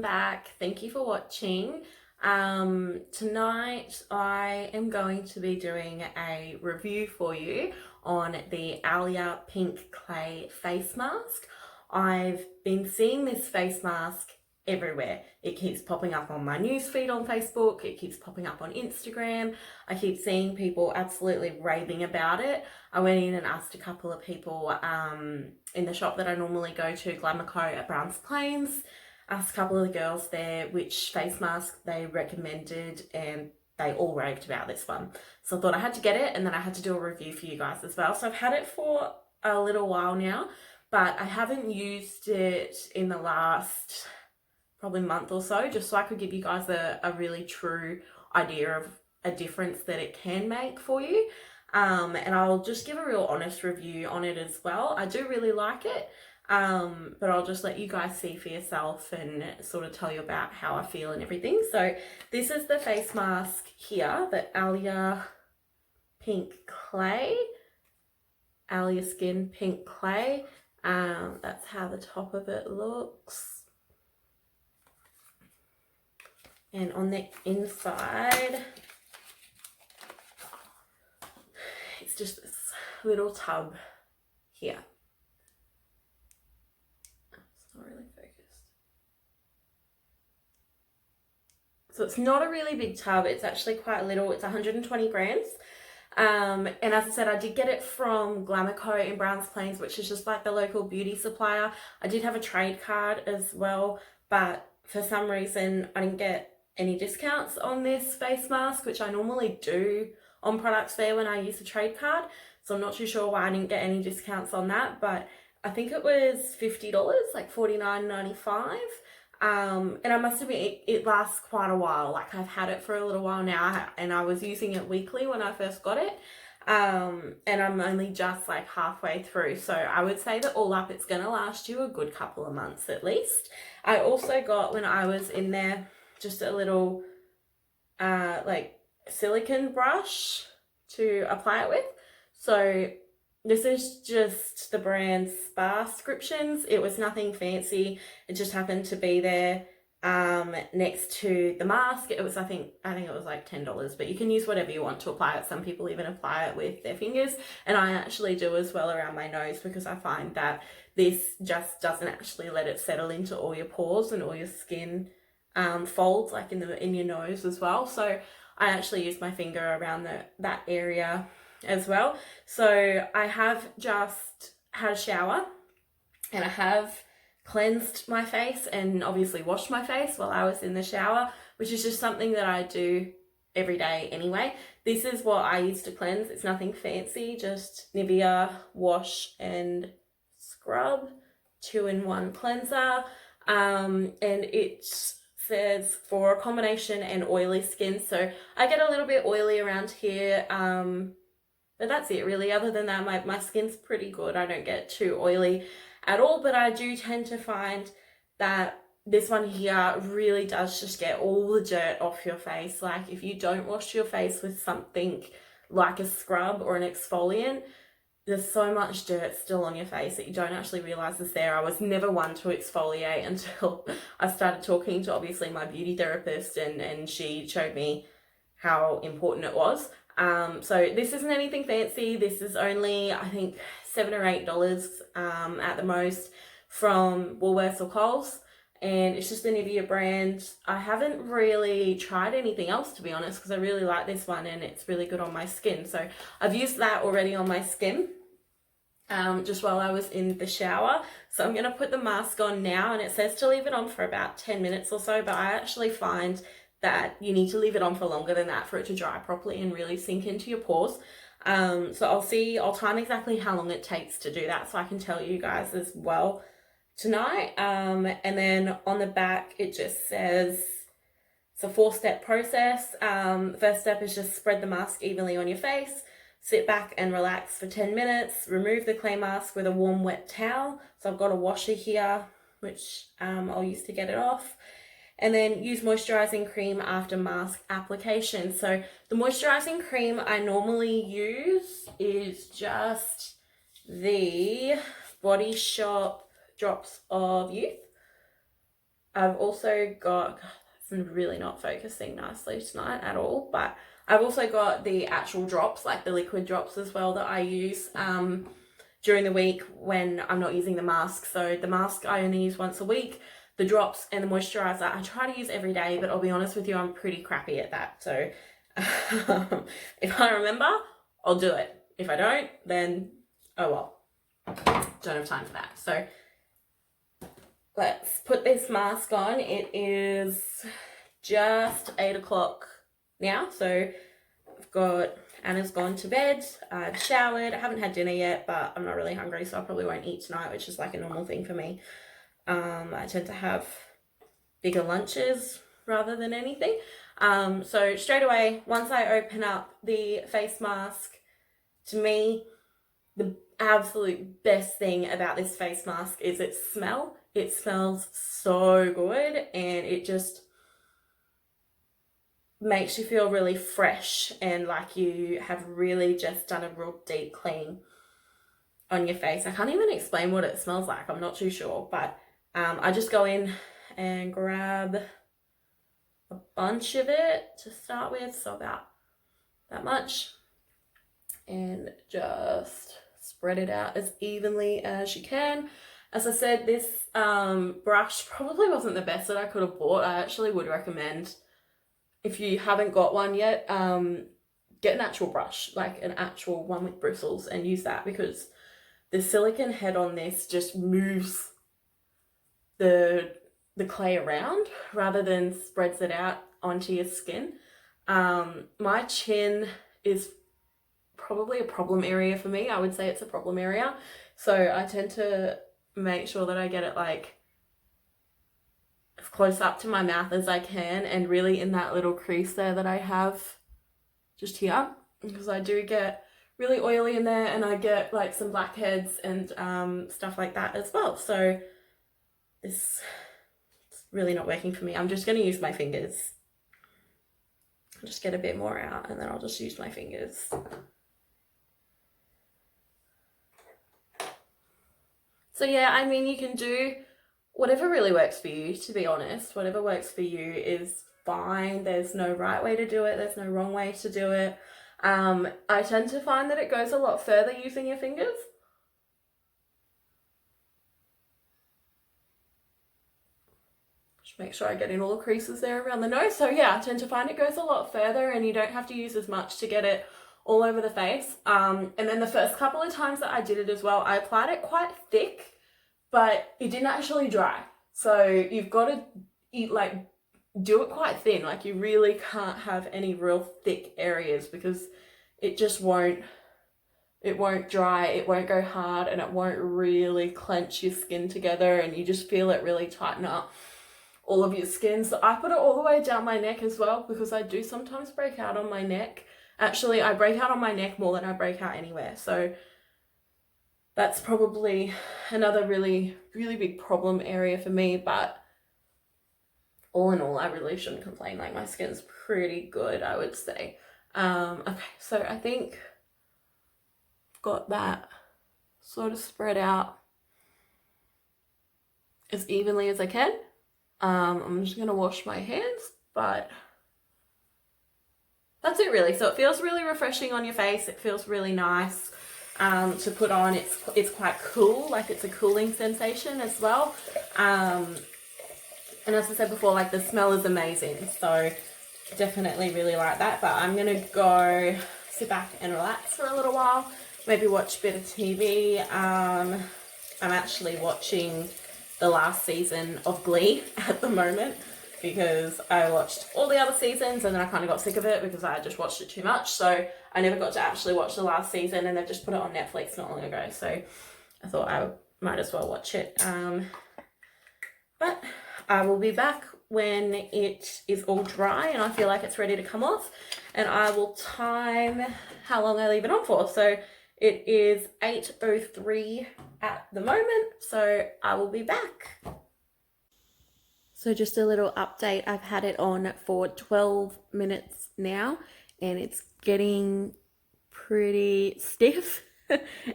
back. Thank you for watching. Tonight I am going to be doing a review for you on the Alia Pink Clay face mask. I've been seeing this face mask everywhere. It keeps popping up on my newsfeed on Facebook, it keeps popping up on Instagram. I keep seeing people absolutely raving about it. I went in and asked a couple of people in the shop that I normally go to, Glamour at Browns Plains. Asked a couple of the girls there which face mask they recommended, and they all raved about this one. So I thought I had to get it, and then I had to do a review for you guys as well. So I've had it for a little while now, but I haven't used it in the last probably month or so, just so I could give you guys a really true idea of a difference that it can make for you. And I'll just give a real honest review on it as well. I do really like it, but I'll just let you guys see for yourself and sort of tell you about how I feel and everything. So this is the face mask here, the Alia Pink Clay, Alia Skin Pink Clay. That's how the top of it looks. And on the inside, it's just this little tub here. It's not really focused. So it's not a really big tub. It's actually quite little. It's 120 grams. And as I said, I did get it from Glamour in Browns Plains, which is just like the local beauty supplier. I did have a trade card as well, but for some reason I didn't get any discounts on this face mask, which I normally do on products there when I use the trade card. So I'm not too sure why I didn't get any discounts on that, but I think it was $50, like $49.95. And I must admit, it lasts quite a while. Like, I've had it for a little while now, and I was using it weekly when I first got it. And I'm only just like halfway through. So I would say that all up, it's gonna last you a good couple of months at least. I also got, when I was in there, just a little like silicone brush to apply it with. So this is just the brand Sparscriptions. It was nothing fancy. It just happened to be there next to the mask. It was, I think it was like $10, but you can use whatever you want to apply it. Some people even apply it with their fingers, and I actually do as well around my nose, because I find that this just doesn't actually let it settle into all your pores and all your skin folds, like in your nose as well. So I actually use my finger around that area as well. So I have just had a shower, and I have cleansed my face and obviously washed my face while I was in the shower, which is just something that I do every day anyway. This is what I use to cleanse. It's nothing fancy, just Nivea wash and scrub 2-in-1 cleanser. And it says for a combination and oily skin. So I get a little bit oily around here, but that's it really. Other than that, my skin's pretty good. I don't get too oily at all, but I do tend to find that this one here really does just get all the dirt off your face. Like, if you don't wash your face with something like a scrub or an exfoliant, there's so much dirt still on your face that you don't actually realize is there. I was never one to exfoliate until I started talking to obviously my beauty therapist, and she showed me how important it was. So this isn't anything fancy. This is only, I think, $7 or $8 at the most from Woolworths or Coles, and it's just the Nivea brand. I haven't really tried anything else, to be honest, because I really like this one and it's really good on my skin. So I've used that already on my skin just while I was in the shower. So I'm going to put the mask on now, and it says to leave it on for about 10 minutes or so, but I actually find that you need to leave it on for longer than that for it to dry properly and really sink into your pores. So I'll time exactly how long it takes to do that, so I can tell you guys as well tonight. And then on the back, it just says it's a 4-step process. First step is just spread the mask evenly on your face, sit back and relax for 10 minutes, remove the clay mask with a warm wet towel. So I've got a washer here, which I'll use to get it off. And then use moisturizing cream after mask application. So the moisturizing cream I normally use is just the Body Shop Drops of Youth. I've also got, it's really not focusing nicely tonight at all, but I've also got the actual drops, like the liquid drops as well, that I use during the week when I'm not using the mask. So the mask I only use once a week. The drops and the moisturizer I try to use every day, but I'll be honest with you, I'm pretty crappy at that. So if I remember, I'll do it. If I don't, then oh well. Don't have time for that. So let's put this mask on. It is just 8 o'clock now. So I've got, Anna's gone to bed. I've showered. I haven't had dinner yet, but I'm not really hungry, so I probably won't eat tonight, which is like a normal thing for me. I tend to have bigger lunches rather than anything. So straight away, once I open up the face mask, to me, the absolute best thing about this face mask is its smell. It smells so good, and it just makes you feel really fresh and like you have really just done a real deep clean on your face. I can't even explain what it smells like. I'm not too sure, but I just go in and grab a bunch of it to start with, so about that much, and just spread it out as evenly as you can. As I said, this brush probably wasn't the best that I could have bought. I actually would recommend, if you haven't got one yet, get an actual brush, like an actual one with bristles, and use that, because the silicone head on this just moves the clay around rather than spreads it out onto your skin. My chin is probably a problem area for me. I would say it's a problem area. So I tend to make sure that I get it like as close up to my mouth as I can, and really in that little crease there that I have just here, because I do get really oily in there, and I get like some blackheads and stuff like that as well. So it's really not working for me. I'm just going to use my fingers. I'll just get a bit more out, and then I'll just use my fingers. So yeah, I mean, you can do whatever really works for you, to be honest. Whatever works for you is fine. There's no right way to do it. There's no wrong way to do it. I tend to find that it goes a lot further using your fingers. Just make sure I get in all the creases there around the nose. So yeah, I tend to find it goes a lot further, and you don't have to use as much to get it all over the face. And then the first couple of times that I did it as well, I applied it quite thick, but it didn't actually dry. So you've got to do it quite thin. Like, you really can't have any real thick areas, because it just won't dry, it won't go hard, and it won't really clench your skin together, and you just feel it really tighten up all of your skin. So I put it all the way down my neck as well, because I do sometimes break out on my neck. Actually, I break out on my neck more than I break out anywhere. So that's probably another really, really big problem area for me. But all in all, I really shouldn't complain. Like, my skin's pretty good, I would say. Okay, so I think I've got that sort of spread out as evenly as I can. I'm just going to wash my hands, but that's it really. So it feels really refreshing on your face. It feels really nice to put on. It's quite cool, like it's a cooling sensation as well. And as I said before, like, the smell is amazing. So definitely really like that. But I'm going to go sit back and relax for a little while. Maybe watch a bit of TV. I'm actually watching the last season of Glee at the moment, because I watched all the other seasons and then I kind of got sick of it because I just watched it too much. So I never got to actually watch the last season, and they've just put it on Netflix not long ago. So I thought I might as well watch it. But I will be back when it is all dry and I feel like it's ready to come off, and I will time how long I leave it on for. So it is 8:03 at the moment, so I will be back. So just a little update, I've had it on for 12 minutes now, and it's getting pretty stiff.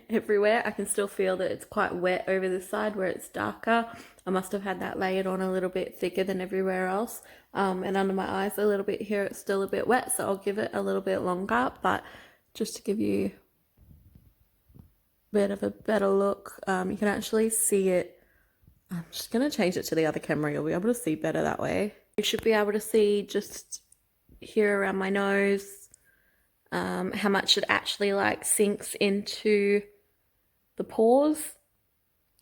everywhere. I can still feel that it's quite wet over this side where it's darker. I must have had that layered on a little bit thicker than everywhere else. And under my eyes a little bit here, it's still a bit wet, so I'll give it a little bit longer. But just to give you a bit of a better look, you can actually see it. I'm just going to change it to the other camera. You'll be able to see better that way. You should be able to see just here around my nose how much it actually like sinks into the pores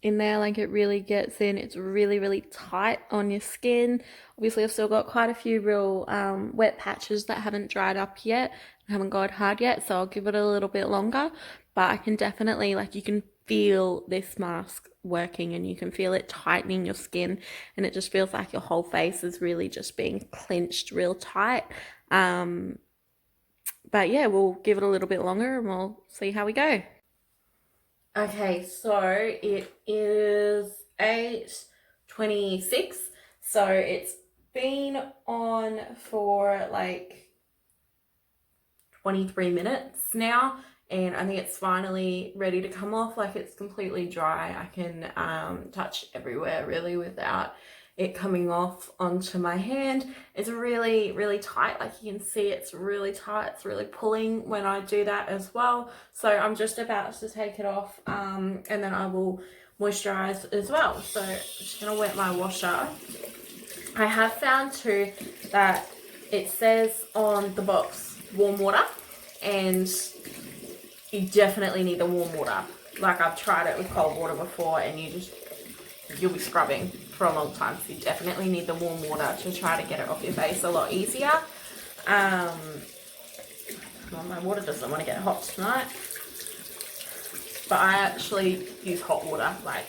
in there. Like it really gets in. It's really, really tight on your skin. Obviously I've still got quite a few real wet patches that haven't dried up yet, haven't gone hard yet, so I'll give it a little bit longer. But I can definitely, like, you can feel this mask working and you can feel it tightening your skin, and it just feels like your whole face is really just being clenched real tight. But yeah, we'll give it a little bit longer and we'll see how we go. Okay, so it is 8:26, so it's been on for like 23 minutes now, and I think it's finally ready to come off. Like, it's completely dry. I can touch everywhere really without it coming off onto my hand. It's really, really tight. Like, you can see it's really tight. It's really pulling when I do that as well. So I'm just about to take it off, and then I will moisturize as well. So I'm just gonna wet my washer. I have found too that it says on the box warm water, and you definitely need the warm water. Like, I've tried it with cold water before, and you'll be scrubbing for a long time, so you definitely need the warm water to try to get it off your face a lot easier. Well, my water doesn't want to get hot tonight, but I actually use hot water, like,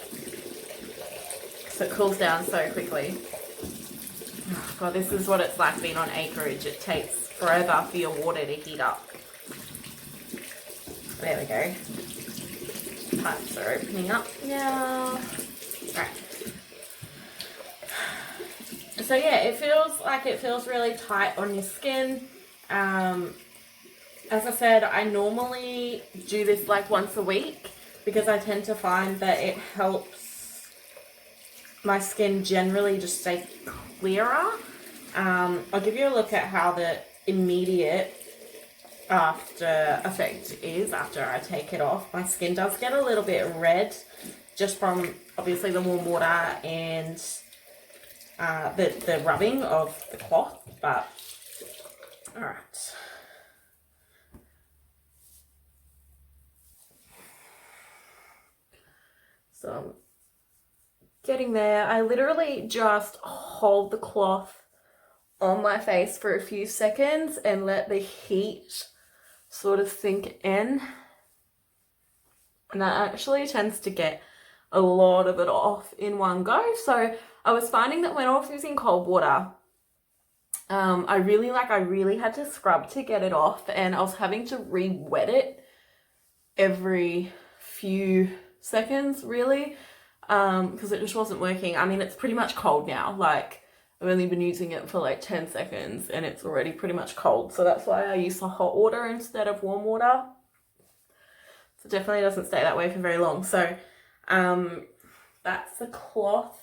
so it cools down so quickly. God, this is what it's like being on acreage. It takes forever for your water to heat up. There we go. Pipes are opening up now. Right. So yeah, it feels really tight on your skin. As I said, I normally do this like once a week because I tend to find that it helps my skin generally just stay clearer. I'll give you a look at how the immediate after effect is after I take it off. My skin does get a little bit red just from obviously the warm water and the rubbing of the cloth, but alright. So I'm getting there. I literally just hold the cloth on my face for a few seconds and let the heat sort of sink in, and that actually tends to get a lot of it off in one go. So I was finding that when I was using cold water, I really had to scrub to get it off, and I was having to re-wet it every few seconds really, because it just wasn't working. I mean, it's pretty much cold now. Like, I've only been using it for like 10 seconds and it's already pretty much cold. So that's why I use the hot water instead of warm water. So it definitely doesn't stay that way for very long. So that's the cloth.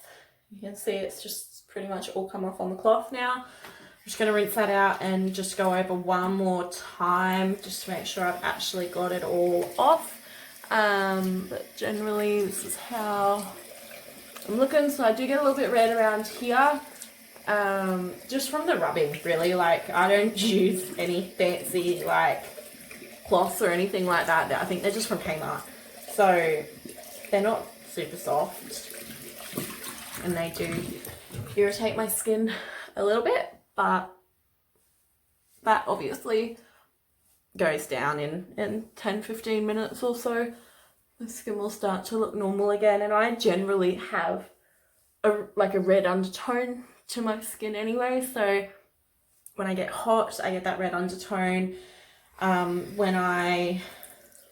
You can see it's just pretty much all come off on the cloth now. I'm just going to rinse that out and just go over one more time just to make sure I've actually got it all off. But generally this is how I'm looking. So I do get a little bit red around here. Just from the rubbing really. Like, I don't use any fancy like cloths or anything like that. I think they're just from Kmart, so they're not super soft and they do irritate my skin a little bit, but that obviously goes down in 10-15 minutes or so. The skin will start to look normal again, and I generally have a red undertone to my skin anyway, so when I get hot I get that red undertone. When I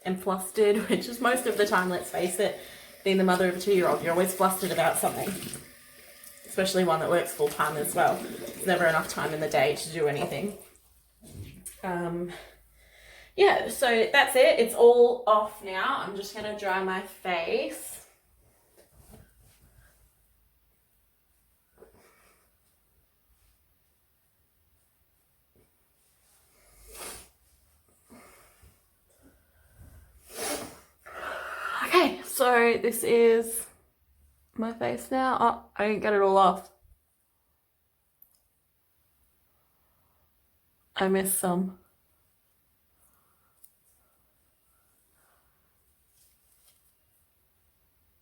am flustered, which is most of the time, let's face it, being the mother of a 2-year-old, you're always flustered about something, especially one that works full-time as well. There's never enough time in the day to do anything. yeah, so that's it. It's all off now. I'm just going to dry my face. Okay, so this is my face now. Oh, I didn't get it all off. I missed some.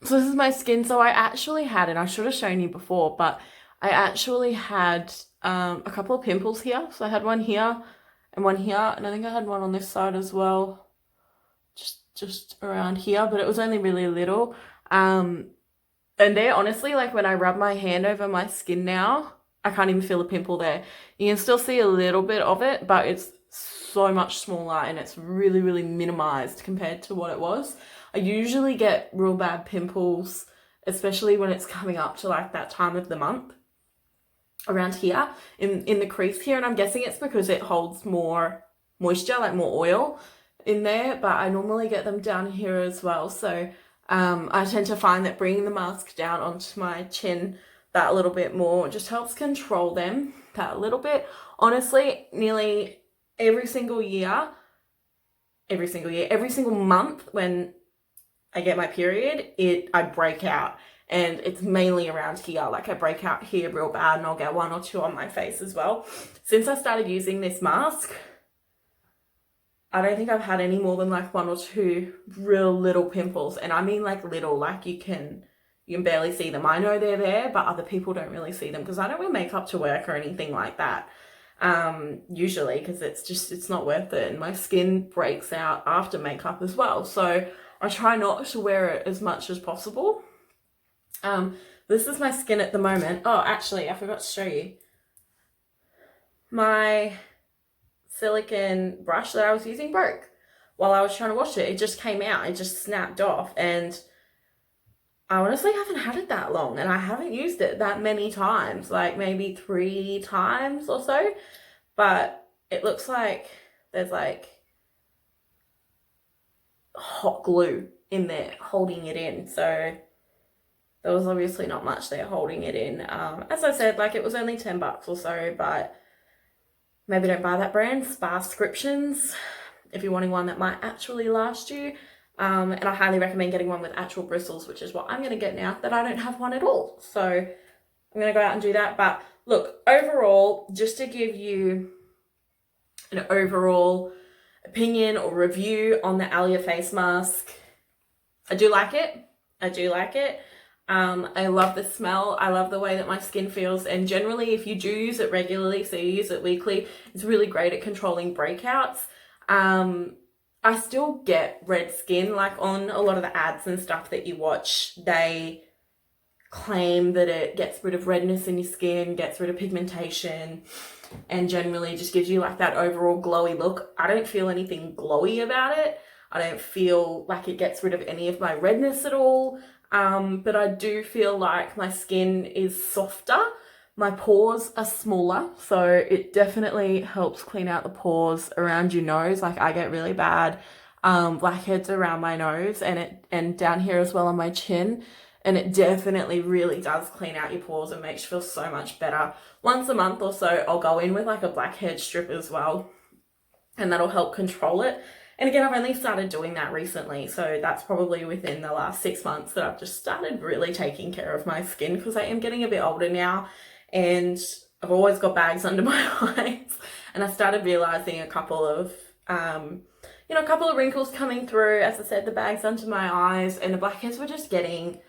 So this is my skin. So I actually had, and I should have shown you before, but I actually had a couple of pimples here. So I had one here and one here, and I think I had one on this side as well, just around here, but it was only really little. And they're honestly, like when I rub my hand over my skin now, I can't even feel a pimple there. You can still see a little bit of it, but it's so much smaller and it's really, really minimized compared to what it was. I usually get real bad pimples, especially when it's coming up to like that time of the month around here in the crease here. And I'm guessing it's because it holds more moisture, like more oil in there, but I normally get them down here as well. So I tend to find that bringing the mask down onto my chin that little bit more just helps control them that little bit. Honestly, nearly every single month when I get my period, I break out. And it's mainly around here. Like I break out here real bad and I'll get one or two on my face as well. Since I started using this mask, I don't think I've had any more than like one or two real little pimples. And I mean like little, like you can barely see them. I know they're there, but other people don't really see them because I don't wear makeup to work or anything like that. Usually because it's not worth it. And my skin breaks out after makeup as well. So I try not to wear it as much as possible. This is my skin at the moment. Oh, actually, I forgot to show you. My silicone brush that I was using broke while I was trying to wash it. It just came out. It just snapped off. And I honestly haven't had it that long. And I haven't used it that many times. Like maybe 3 times or so. But it looks like there's like hot glue in there holding it in. So there was obviously not much there holding it in. As I said, like it was only $10 or so, but maybe don't buy that brand. Sparscriptions, if you're wanting one that might actually last you. And I highly recommend getting one with actual bristles, which is what I'm going to get now that I don't have one at all. So I'm going to go out and do that. But look, overall, just to give you an overall opinion or review on the Alia face mask, I do like it. I love the smell. I love the way that my skin feels. And generally, if you do use it regularly, so you use it weekly, it's really great at controlling breakouts. I still get red skin, like on a lot of the ads and stuff that you watch, they claim that it gets rid of redness in your skin, gets rid of pigmentation, and generally just gives you like that overall glowy look. I don't feel anything glowy about it. I don't feel like it gets rid of any of my redness at all. But I do feel like my skin is softer. My pores are smaller, so it definitely helps clean out the pores around your nose. Like I get really bad blackheads around my nose and down here as well on my chin. And it definitely really does clean out your pores and makes you feel so much better. Once a month or so, I'll go in with like a blackhead strip as well, and that'll help control it. And again, I've only started doing that recently, so that's probably within the last 6 months that I've just started really taking care of my skin because I am getting a bit older now and I've always got bags under my eyes. And I started realizing a couple of wrinkles coming through. As I said, the bags under my eyes and the blackheads were just getting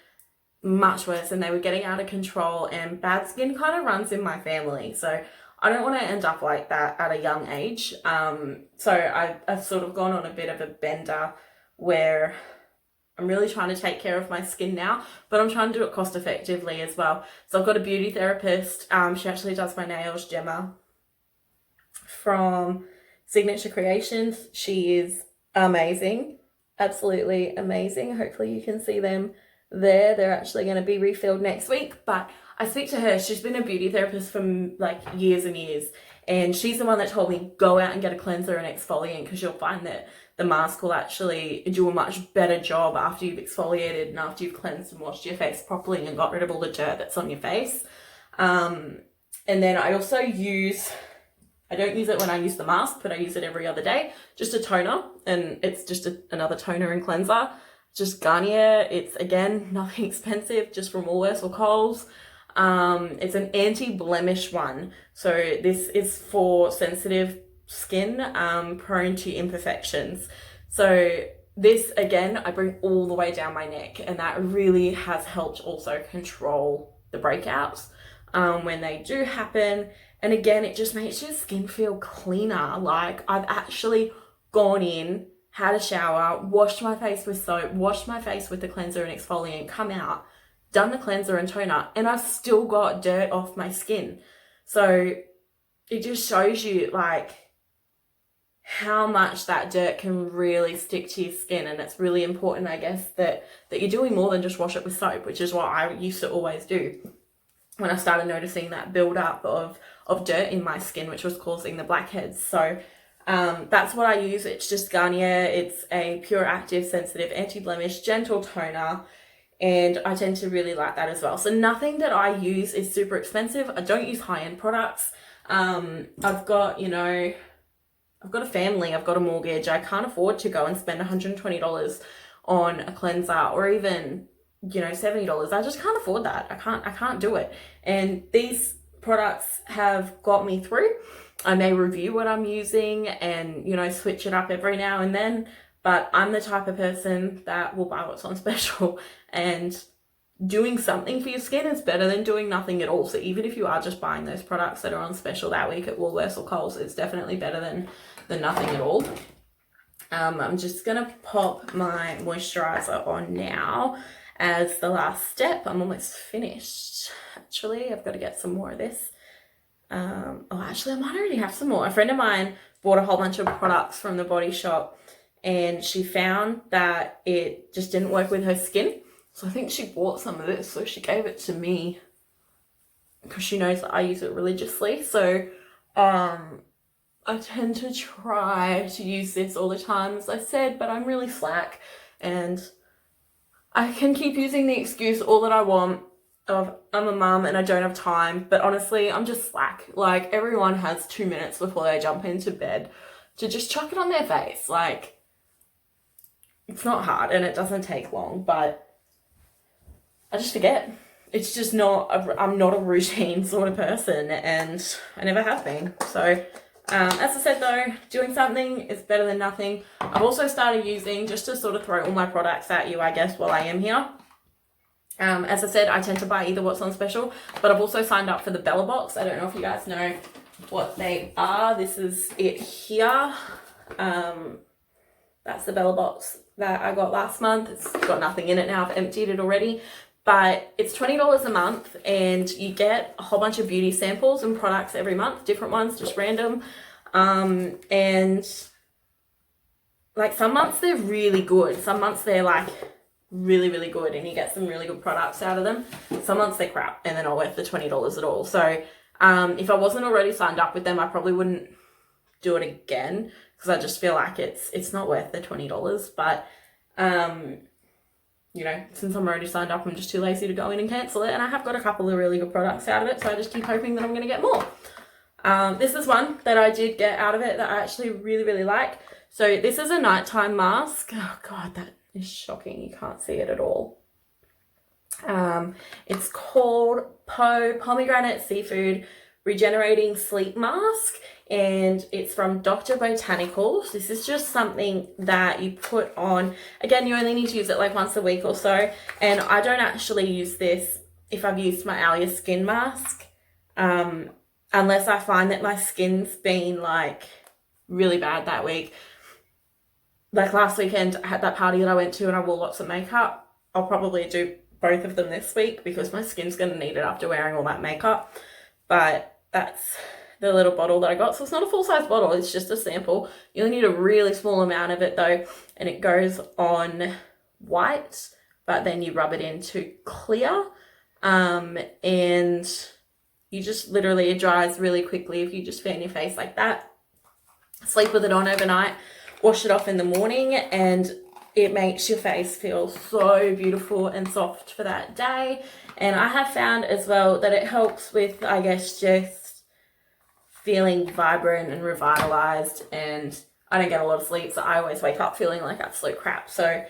much worse and they were getting out of control, and bad skin kind of runs in my family. So I don't want to end up like that at a young age. So I've sort of gone on a bit of a bender where I'm really trying to take care of my skin now, but I'm trying to do it cost effectively as well. So I've got a beauty therapist. She actually does my nails, Gemma, from Signature Creations. She is amazing, absolutely amazing. Hopefully you can see them there. They're actually going to be refilled next week, but I speak to her. She's been a beauty therapist for like years and years, and she's the one that told me go out and get a cleanser and exfoliant, because you'll find that the mask will actually do a much better job after you've exfoliated and after you've cleansed and washed your face properly and got rid of all the dirt that's on your face. And then I also I don't use it when I use the mask, but I use it every other day, just a toner, and it's just another toner and cleanser. Just Garnier. It's, again, nothing expensive, just from Woolworths or Coles. It's an anti-blemish one. So this is for sensitive skin, prone to imperfections. So this, again, I bring all the way down my neck, and that really has helped also control the breakouts when they do happen. And again, it just makes your skin feel cleaner. Like, I've actually gone in, had a shower, washed my face with soap, washed my face with the cleanser and exfoliant, come out, done the cleanser and toner, and I've still got dirt off my skin. So it just shows you like how much that dirt can really stick to your skin. And it's really important, I guess, that you're doing more than just wash it with soap, which is what I used to always do when I started noticing that build up of dirt in my skin, which was causing the blackheads. So that's what I use. It's just Garnier. It's a pure active sensitive anti-blemish gentle toner, and I tend to really like that as well. So nothing that I use is super expensive. I don't use high-end products. I've got a family, I've got a mortgage. I can't afford to go and spend $120 on a cleanser, or even $70. I just can't afford that. I can't do it. And these products have got me through. I may review what I'm using and, switch it up every now and then, but I'm the type of person that will buy what's on special, and doing something for your skin is better than doing nothing at all. So even if you are just buying those products that are on special that week at Woolworths or Coles, it's definitely better than nothing at all. I'm just going to pop my moisturizer on now as the last step. I'm almost finished. Actually, I've got to get some more of this. Actually, I might already have some more. A friend of mine bought a whole bunch of products from the Body Shop, and she found that it just didn't work with her skin. So I think she bought some of this, so she gave it to me because she knows that I use it religiously. So I tend to try to use this all the time, as I said, but I'm really slack, and I can keep using the excuse all that I want of I'm a mum and I don't have time, but honestly, I'm just slack. Like, everyone has 2 minutes before they jump into bed to just chuck it on their face. Like, it's not hard and it doesn't take long, but I just forget. It's just I'm not a routine sort of person, and I never have been. So, as I said though, doing something is better than nothing. I've also started using, just to sort of throw all my products at you, I guess, while I am here. As I said, I tend to buy either what's on special, but I've also signed up for the Bella Box. I don't know if you guys know what they are. This is it here. That's the Bella Box that I got last month. It's got nothing in it now. I've emptied it already. But it's $20 a month, and you get a whole bunch of beauty samples and products every month, different ones, just random. And like, some months they're really good. Some months they're like really, really good, and you get some really good products out of them. Some months they're crap, and they're not worth the $20 at all. So if I wasn't already signed up with them, I probably wouldn't do it again, because I just feel like it's not worth the $20. But since I'm already signed up, I'm just too lazy to go in and cancel it. And I have got a couple of really good products out of it, so I just keep hoping that I'm going to get more. This is one that I did get out of it that I actually really, really like. So this is a nighttime mask. Oh God, that is shocking. You can't see it at all. It's called Pomegranate Seafood Regenerating Sleep Mask, and it's from Dr. Botanicals. This is just something that you put on. Again, you only need to use it like once a week or so, and I don't actually use this if I've used my Alia skin mask, unless I find that my skin's been like really bad that week. Like last weekend, I had that party that I went to and I wore lots of makeup. I'll probably do both of them this week because my skin's going to need it after wearing all that makeup. But that's the little bottle that I got. So it's not a full-size bottle, it's just a sample. You only need a really small amount of it though, and it goes on white, but then you rub it into clear, and you just literally, it dries really quickly if you just fan your face like that. Sleep with it on overnight, wash it off in the morning, and it makes your face feel so beautiful and soft for that day. And I have found as well that it helps with, I guess, just feeling vibrant and revitalized. And I don't get a lot of sleep, so I always wake up feeling like absolute crap. So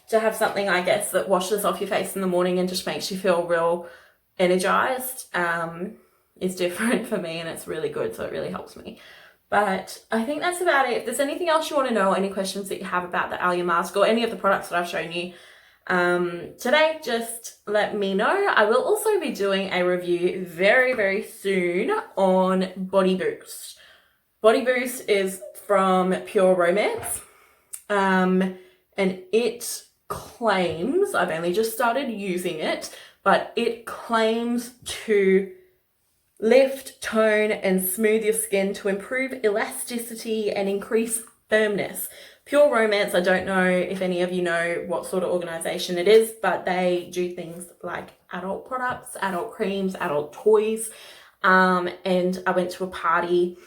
to have something, I guess, that washes off your face in the morning and just makes you feel real energized is different for me, and it's really good, so it really helps me. But I think that's about it. If there's anything else you want to know, any questions that you have about the Alia mask or any of the products that I've shown you today, just let me know. I will also be doing a review very, very soon on Body Boost. Body Boost is from Pure Romance, and it claims, I've only just started using it, but it claims to lift, tone, and smooth your skin to improve elasticity and increase firmness. Pure Romance, I don't know if any of you know what sort of organization it is, but they do things like adult products, adult creams, adult toys. And I went to a party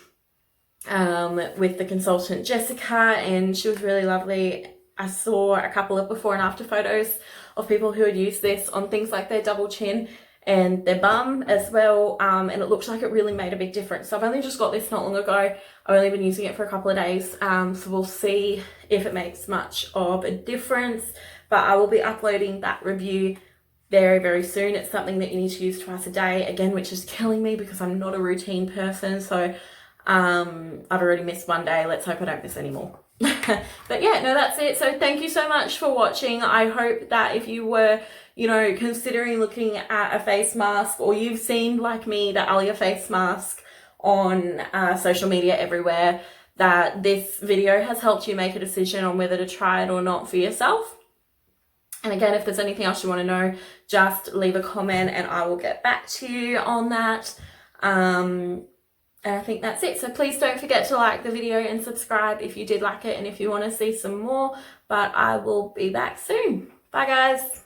with the consultant Jessica, and she was really lovely. I saw a couple of before and after photos of people who had used this on things like their double chin and their bum as well, and it looks like it really made a big difference. So I've only just got this not long ago. I've only been using it for a couple of days, so we'll see if it makes much of a difference, but I will be uploading that review very, very soon. It's something that you need to use twice a day, again, which is killing me because I'm not a routine person, so I've already missed one day. Let's hope I don't miss any more. But yeah, no, that's it. So thank you so much for watching. I hope that if you were, considering looking at a face mask, or you've seen, like me, the Alia face mask on social media everywhere, that this video has helped you make a decision on whether to try it or not for yourself. And again, if there's anything else you want to know, just leave a comment and I will get back to you on that. And I think that's it. So please don't forget to like the video and subscribe if you did like it and if you want to see some more. But I will be back soon. Bye, guys.